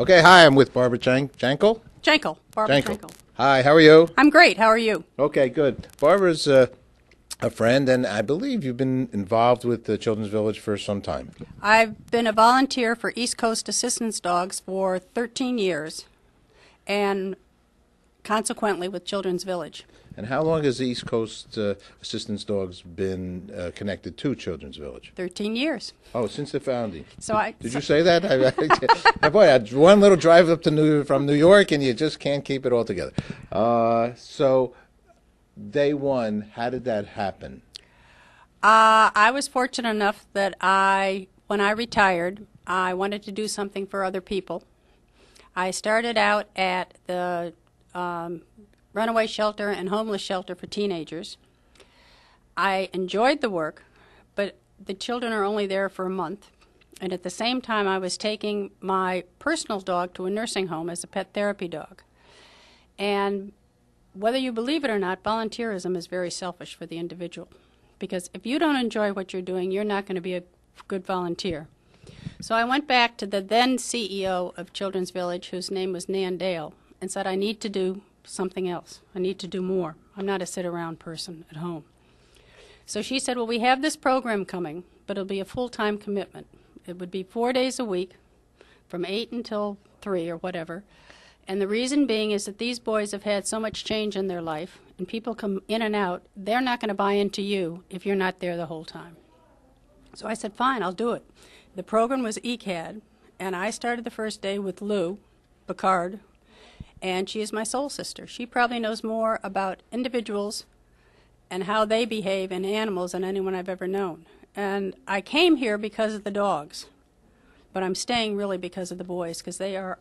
Okay, hi, I'm with Barbara Jenkel. Jenkel, Barbara Jenkel. Hi, how are you? I'm great. How are you? Okay, good. Barbara's a friend, and I believe you've been involved with the Children's Village for some time. I've been a volunteer for East Coast Assistance Dogs for 13 years, and consequently with Children's Village. And how long has the East Coast Assistance Dogs been connected to Children's Village? 13 years. Oh, since the founding. Did you say that? Boy, I had one little drive up to from New York, and you just can't keep it all together. So, day one, how did that happen? I was fortunate enough that when I retired, I wanted to do something for other people. I started out at the runaway shelter and homeless shelter for teenagers. I enjoyed the work, but the children are only there for a month. And at the same time, I was taking my personal dog to a nursing home as a pet therapy dog. And whether you believe it or not, volunteerism is very selfish for the individual. Because if you don't enjoy what you're doing, you're not going to be a good volunteer. So I went back to the then CEO of Children's Village, whose name was Nan Dale, and said, I need to do something else. I need to do more. I'm not a sit-around person at home. So she said, well, we have this program coming, but it'll be a full-time commitment. It would be 4 days a week, from 8 until 3 or whatever. And the reason being is that these boys have had so much change in their life, and people come in and out, they're not going to buy into you if you're not there the whole time. So I said, fine, I'll do it. The program was ECAD, and I started the first day with Lou Picard, and she is my soul sister. She probably knows more about individuals and how they behave in animals than anyone I've ever known. And I came here because of the dogs, but I'm staying really because of the boys, because they are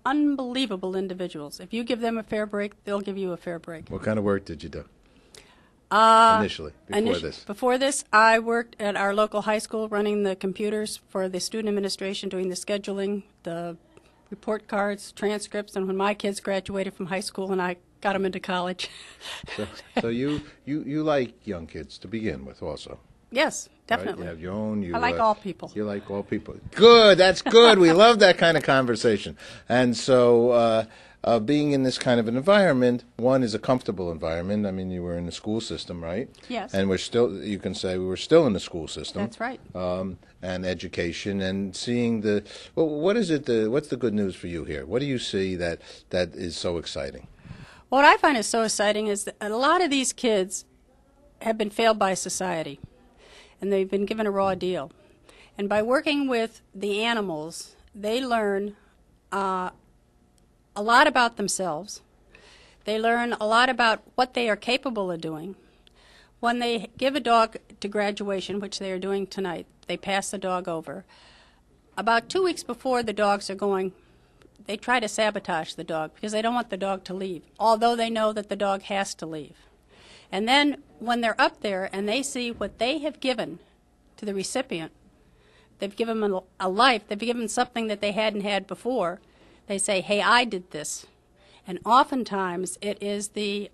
unbelievable individuals. If you give them a fair break, they'll give you a fair break. What kind of work did you do? Initially, Before this, I worked at our local high school running the computers for the student administration, doing the scheduling, the report cards, transcripts, and when my kids graduated from high school and I got them into college. So you like young kids to begin with also? Yes, definitely. Right? You have your own. I like all people. You like all people. Good, that's good. We love that kind of conversation. And so being in this kind of an environment, one is a comfortable environment. I mean, you were in the school system, right? Yes. And you can say we were still in the school system. That's right. And education and seeing what's the good news for you here? What do you see that is so exciting? What I find is so exciting is that a lot of these kids have been failed by society, and they've been given a raw deal. And by working with the animals, they learn a lot about themselves. They learn a lot about what they are capable of doing. When they give a dog to graduation, which they are doing tonight, they pass the dog over. About 2 weeks before the dogs are going, they try to sabotage the dog because they don't want the dog to leave, although they know that the dog has to leave. And then when they're up there and they see what they have given to the recipient, they've given them a life, they've given something that they hadn't had before, they say, hey, I did this. And oftentimes it is the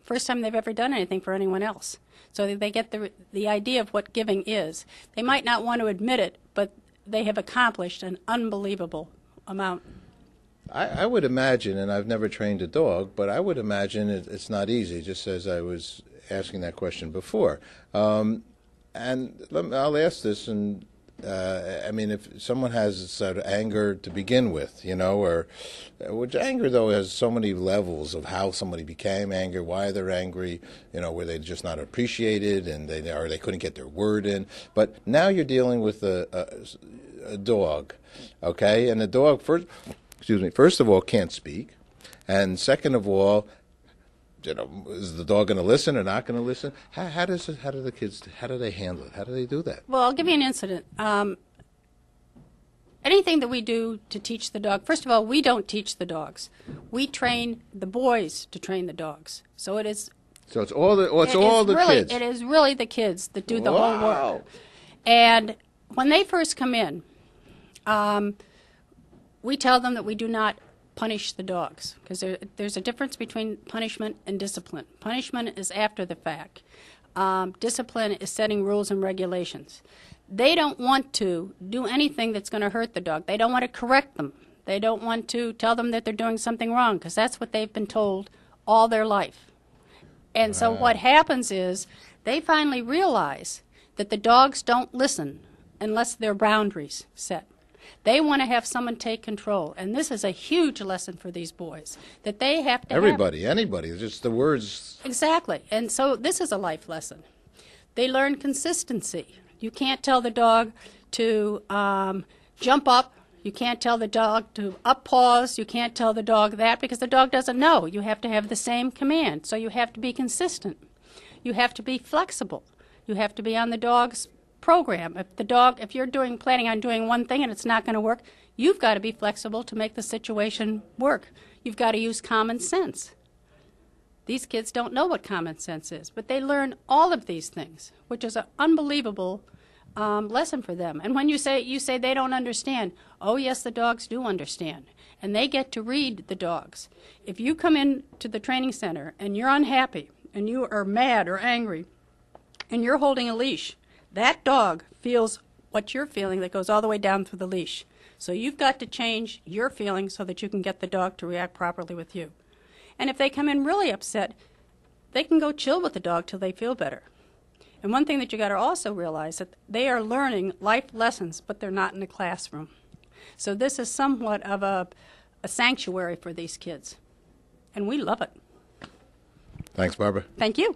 first time they've ever done anything for anyone else. So they get the idea of what giving is. They might not want to admit it, but they have accomplished an unbelievable amount. I would imagine, and I've never trained a dog, but I would imagine it's not easy, just as I was asking that question before. And I'll ask this, and I mean, if someone has sort of anger to begin with, which anger, though, has so many levels of how somebody became angry, why they're angry, were they just not appreciated, and they couldn't get their word in. But now you're dealing with a dog, okay? And the dog, first of all, can't speak, and second of all, is the dog going to listen or not going to listen? How do the kids handle it? How do they do that? Well, I'll give you an incident. Anything that we do to teach the dog, first of all, we don't teach the dogs. We train the boys to train the dogs. So it is. So it's all the kids. It is really the kids that do the Wow. whole work. And when they first come in, we tell them that we do not punish the dogs, because there's a difference between punishment and discipline. Punishment is after the fact. Discipline is setting rules and regulations. They don't want to do anything that's going to hurt the dog. They don't want to correct them. They don't want to tell them that they're doing something wrong because that's what they've been told all their life. And so what happens is they finally realize that the dogs don't listen unless there are boundaries set. They want to have someone take control. And this is a huge lesson for these boys, that they have to Everybody, anybody, just the words. Exactly. And so this is a life lesson. They learn consistency. You can't tell the dog to jump up. You can't tell the dog to up paws. You can't tell the dog that because the dog doesn't know. You have to have the same command. So you have to be consistent. You have to be flexible. You have to be on the dog's program. If you're planning on doing one thing and it's not going to work, you've got to be flexible to make the situation work. You've got to use common sense. These kids don't know what common sense is, but they learn all of these things, which is an unbelievable lesson for them. And when you say they don't understand, oh yes, the dogs do understand, and they get to read the dogs. If you come in to the training center and you're unhappy and you are mad or angry and you're holding a leash, that dog feels what you're feeling that goes all the way down through the leash. So you've got to change your feelings so that you can get the dog to react properly with you. And if they come in really upset, they can go chill with the dog till they feel better. And one thing that you got to also realize that they are learning life lessons, but they're not in the classroom. So this is somewhat of a sanctuary for these kids. And we love it. Thanks, Barbara. Thank you.